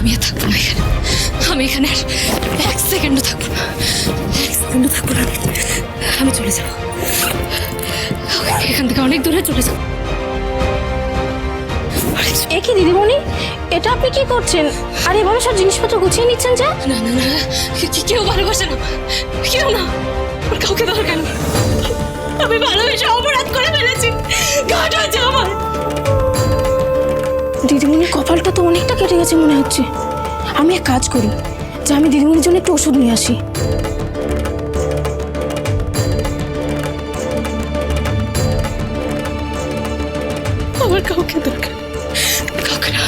আমি আর থাকবো না এখানে। আমি এখানে আর এক সেকেন্ডও থাকবো না, এক সেকেন্ডও থাকবো না। আমি চলে যাবো এখান থেকে, অনেক দূরে চলে যাবো। এ কি দিদিমণি, এটা আপনি কি করছেন? আর এভাবে সব জিনিসপত্র গুছিয়ে নিচ্ছেন যে? না না না, কেউ ভালোবাসে না, কেউ না, আর কাউকে দরকার নেই। আমি ভালোবেসে অপরাধ করে ফেলেছি, ঘাট হয়েছে আমার। দিদিমণির কপালটা তো অনেকটা কেটে গেছে মনে হচ্ছে। আমি এক কাজ করি, যে আমি দিদিমণির জন্য একটু ওষুধ নিয়ে আসি। আমার কাউকে দরকার, কাউকে না।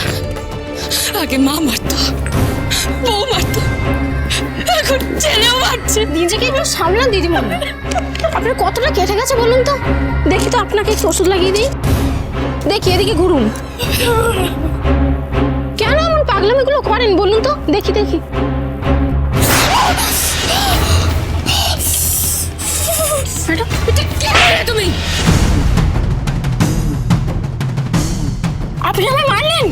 আগে মা মারতো, বউ মারতো, এখন ছেলেও মারছে। নিজেকে একটু সামলান দিদিমণি, আপনার কতটা কেটে গেছে বলুন তো। দেখি তো আপনাকে একটু ওষুধ লাগিয়ে দিই। দেখি এদিকে ঘুরুন। কেন এমন পাগলামিগুলো করেন বলুন তো, দেখি দেখি। তুমি আপনি আমায় মারলেন?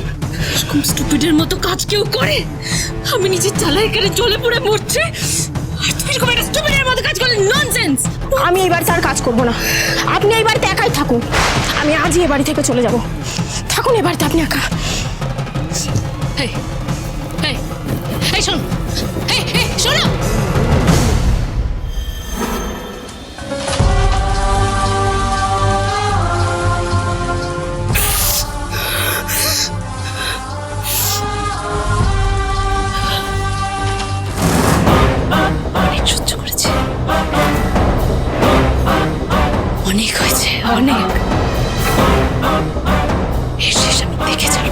এরকম স্টুপিডের মতো কাজ কেউ করে? আমি নিজের চালায় এখানে জ্বলে পুড়ে মরছি, আর তুমি এরকম একটা স্টুপিডের মতো কাজ করলে? ননসেন্স। আমি এই বাড়িতে আর কাজ করবো না। আপনি এই বাড়িতে একাই থাকুন। আমি আজই এই বাড়ি থেকে চলে যাব। থাকুন এই বাড়িতে আপনি একা। এই এই এই শোন, এই এই শোনো, অনেক সহ্য করেছি, অনেক হয়েছে, অনেক। এর শেষ আমি দেখে যাব।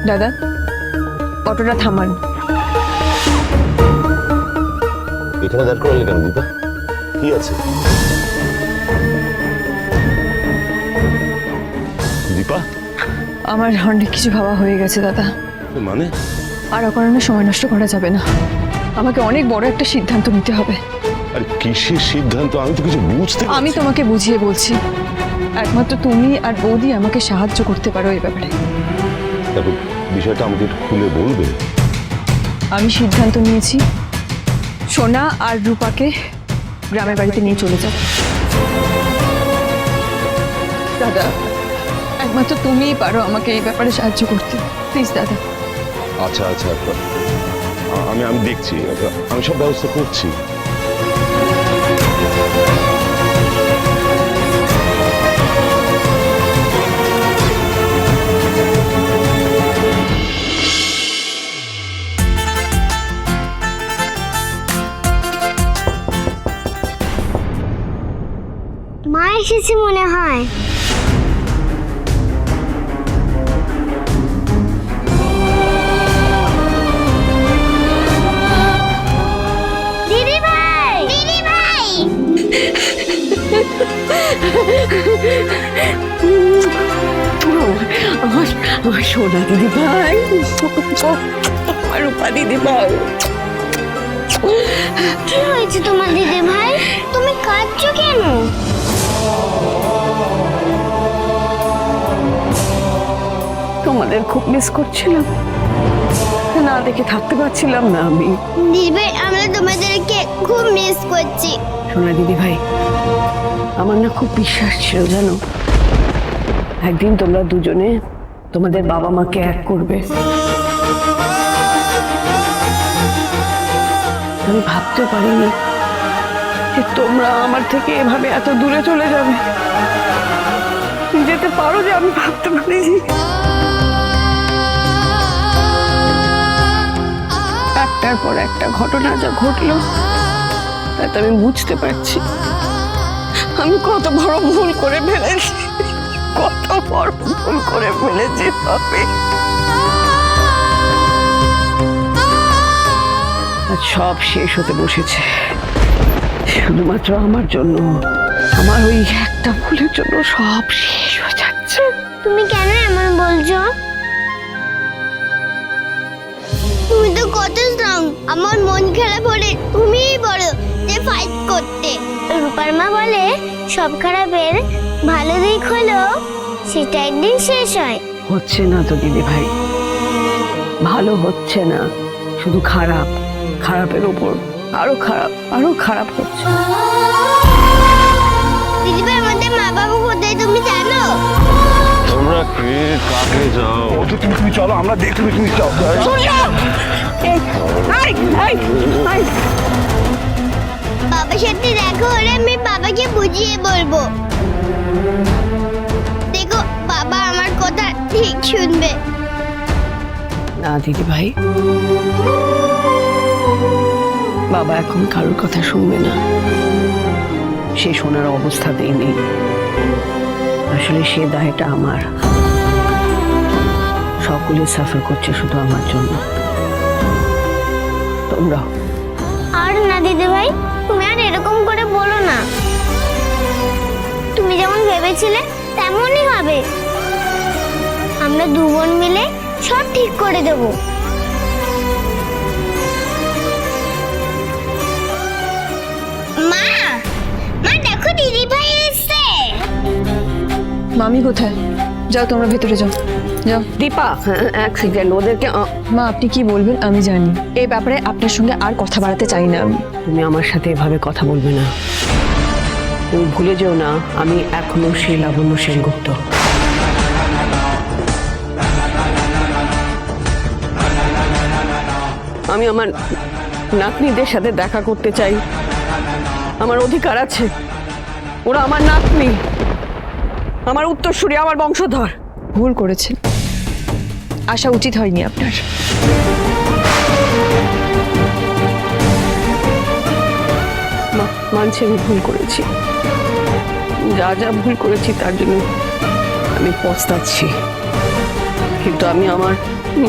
দাদা, অটোটা থামান। এখানে দাঁড় করালে কেন দীপা? কি আছে? দীপা, আমার অনেক কিছু ভাবা হয়ে গেছে দাদা। মানে? আর অকারণে সময় নষ্ট করা যাবে না। আমাকে অনেক বড় একটা সিদ্ধান্ত নিতে হবে। আরে কিসের সিদ্ধান্ত? আমি তো কিছু বুঝতে পারছি না। আমি তোমাকে বুঝিয়ে বলছি, একমাত্র তুমি আর বৌদি আমাকে সাহায্য করতে পারো এই ব্যাপারে। দেখো, বিষয়টা আমাকে একটু খুলে বলবে? আমি সিদ্ধান্ত নিয়েছি, সোনা আর রূপাকে গ্রামের বাড়িতে নিয়ে চলে যাব। দাদা, একমাত্র তুমিই পারো আমাকে এই ব্যাপারে সাহায্য করতে। প্লিজ দাদা। আচ্ছা আচ্ছা, আমি দেখছি, আমি সব ব্যবস্থা করছি। মা এসেছে মনে হয়। দিদি ভাই, দিদি ভাই। আমার সোনা দিদি ভাই, আমার রূপা দিদি ভাই। কি হয়েছে তোমার দিদি ভাই? তুমি কাঁদছো কেন? তোমাদের খুব মিস করছিলাম, না দেখে থাকতে পারছিলাম না আমি। দিদি ভাই, আমরা তোমাদেরকে খুব মিস করছি। সোনা দিদি ভাই, আমার না খুব বিশ্বাস ছিল জানো, একদিন তোমরা দুজনে তোমাদের বাবা মাকে এক করবে। আমি ভাবতে পারিনি যে তোমরা আমার থেকে এভাবে এত দূরে চলে যাবে। যেতে পারো যে আমি ভাবতে পারিনি। একটার পর একটা ঘটনা যা ঘটলো, তাতে আমি বুঝতে পারছি আমি কত বড় ভুল করে ফেলেছি, কত বড় ভুল করে ফেলেছি। তবে আজ সব শেষ হতে বসেছে, শুধুমাত্র আমার জন্য। আমার ওই একটা ভুলের জন্য সব শেষ হয়ে যাচ্ছে। তুমি কেন এমন বলছো? তুমি তো কত স্ট্রং। আমার মন খারাপ হলে তুমিই বলো যে ফাইট করতে। রূপার মা বলে সব খারাপের ভালো দিক হলো সেটা একদিন শেষ হয়। হচ্ছে না তো দিদি ভাই, ভালো হচ্ছে না, শুধু খারাপ, খারাপের উপর আরো খারাপ, আরো খারাপ হচ্ছে। দিদিভাই আমাদের মা বাবা কোথায় তুমি জানো? তোমরা কে কাকে যাও? তুমি চলো, আমরা দেখি, তুমি যাও। বাবার সাথে দেখা হলে আমি বাবাকে বুঝিয়ে বলবো। দেখো বাবা আমার কথা ঠিক শুনবে। না দিদি ভাই, বাবা এখন কারোর কথা শুনবে না, সে শোনার অবস্থাতেই নেই। আসলে সে দায়টা আমার, সকলে সাফার করছে শুধু আমার জন্য, তোমরাও। আর না দিদিভাই, তুমি আর এরকম করে বলো না। তুমি যেমন ভেবেছিলে তেমনই হবে। আমরা দু বোন মিলে সব ঠিক করে দেব। মা, মা দেখো দিদিভাই এসেছে। মামি কোথায়? যাও তোমরা ভেতরে যাও, যাও। দীপা, এক সেকেন্ড, ওদেরকে মা আপনি কি বলবেন আমি জানি, এই ব্যাপারে আপনার সঙ্গে আর কথা বাড়াতে চাই না আমি। তুমি আমার সাথে এভাবে কথা বলবে না। তুমি ভুলে যেও না, আমি এখনো সেই লাবণ্য সেনগুপ্ত। আমি আমার নাতনিদের সাথে দেখা করতে চাই, আমার অধিকার আছে। ওরা আমার নাতনি, আমার উত্তরসূরি, আমার বংশধর। ভুল করেছেন, আসা উচিত হয়নি আপনার। মানছি আমি ভুল করেছি, যা যা ভুল করেছি তার জন্য আমি পস্তাচ্ছি, কিন্তু আমি আমার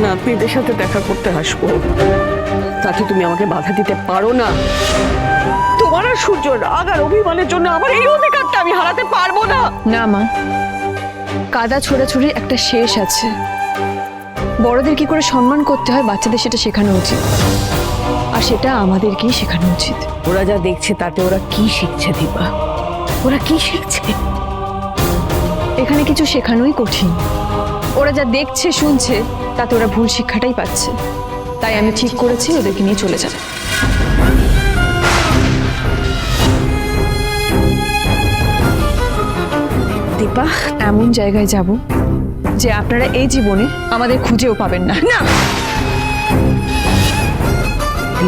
নাতনিদের সাথে দেখা করতে আসবো, তাতে তুমি আমাকে বাধা দিতে পারো না। তোমার আর সূর্য রাগ আর অভিমানের জন্য আমার এই অধিকারটা আমি হারাতে পারবো না। না মা, কাদা ছোড়াছুড়ির একটা শেষ আছে। বড়দের কি করে সম্মান করতে হয় বাচ্চাদের সেটা শেখানো উচিত, আর সেটা আমাদেরকেই শেখানো উচিত। ওরা যা দেখছে তাতে ওরা কি শিখছে দীপা? ওরা কি শিখছে? এখানে কিছু শেখানোই কঠিন। ওরা যা দেখছে শুনছে তাতে ওরা ভুল শিক্ষাটাই পাচ্ছে। তাই আমি ঠিক করেছি ওদেরকে নিয়ে চলে যাব। দীপা, এমন জায়গায় যাব যে আপনারা এই জীবনে আমাদের খুঁজেও পাবেন না। না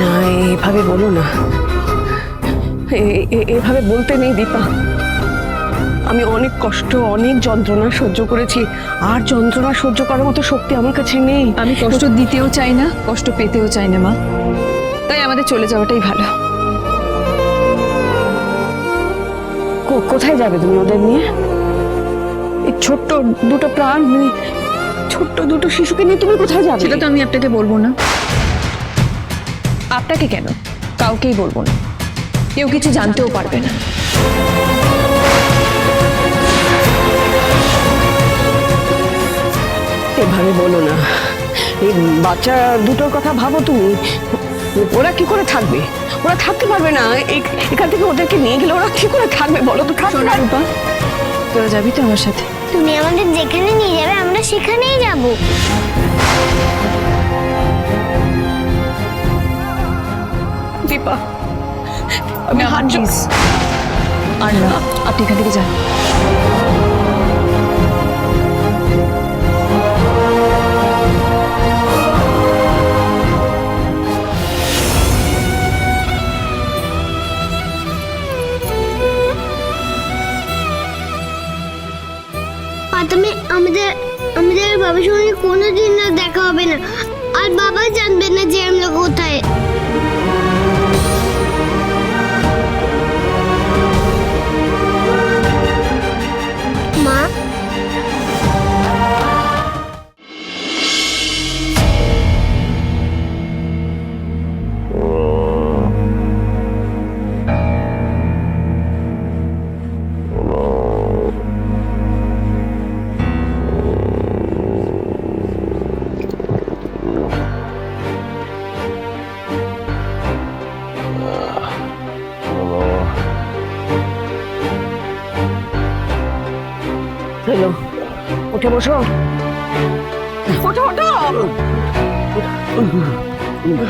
না, এভাবে বলো না, এভাবে বলতে নেই দীপা। আমি অনেক কষ্ট, অনেক যন্ত্রণা সহ্য করেছি, আর যন্ত্রণা সহ্য করার মতো শক্তি আমার কাছে নেই। আমি কষ্ট দিতেও চাই না, কষ্ট পেতেও চাই না মা, তাই আমাদের চলে যাওয়াটাই ভালো। কোথায় যাবে তুমি ওদের নিয়ে? এই ছোট্ট দুটো প্রাণ, ছোট্ট দুটো শিশুকে নিয়ে তুমি কোথায় যাবে? সেটা তো আমি আপনাকে বলবো না। আপনাকে কেন, কাউকেই বলবো না, কেউ কিছু জানতেও পারবে না। এভাবে বলো না, এই বাচ্চা দুটোর কথা ভাবো তুমি। ওরা কি করে থাকবে? ওরা থাকতে পারবে না। এখান থেকে ওদেরকে নিয়ে গেলে ওরা কি করে থাকবে বলো তো? থাকবে না। রূপা, তোরা যাবি তো আমার সাথে? তুমি আমাদের যেখানে নিয়ে যাবে আমরা সেখানেই যাব। দীপা, আমি না, হাত please। আর না, আপনি এখান থেকে যান। তুমি আমাদের বাবার সঙ্গে কোনোদিন না দেখা হবে না, আর বাবা জানবে না যে আমরা কোথায়। মা, এলো, উঠে বসো। ওঠো ওঠো,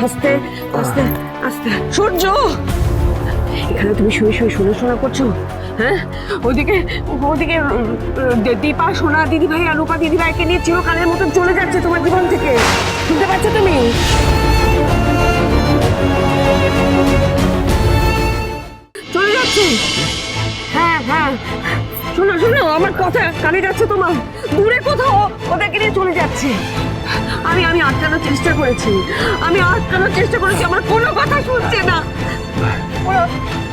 আস্তে আস্তে আস্তে। সূর্য, এখানে তুমি শুয়ে শুয়ে শোনা করছো? হ্যাঁ, ওদিকে ওদিকে দীপা সোনা দিদি ভাই আর রূপা দিদি ভাইকে নিয়ে চিরকালের মতন চলে যাচ্ছে তোমার জীবন থেকে। শুনতে পাচ্ছ তুমি? চলে যাচ্ছে। হ্যাঁ হ্যাঁ, শোনো শোনো, আমার কথা কানে যাচ্ছে তোমার? দূরে কোথাও ওদেরকে নিয়ে চলে যাচ্ছে। আমি আটকানোর চেষ্টা করেছি, আমার কোনো কথা শুনছে না।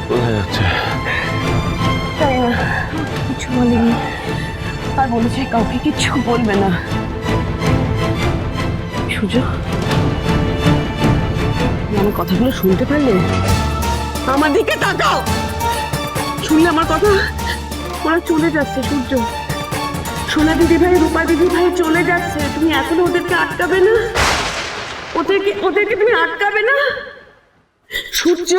কোথায় যাচ্ছে? তাই না, কিছু বলিনি, আর বলেছে কাউকে কিচ্ছু বলবে না। সুজো, আমার কথাগুলো শুনতে পারলে? আমার দিকে তাকাও, শুনলে আমার কথা? ওরা চলে যাচ্ছে সূর্য, সোনা দিদি ভাই রূপা দিদি ভাই চলে যাচ্ছে। তুমি এখনো ওদেরকে আটকাবে না? ওদেরকে তুমি আটকাবে না? সূর্য,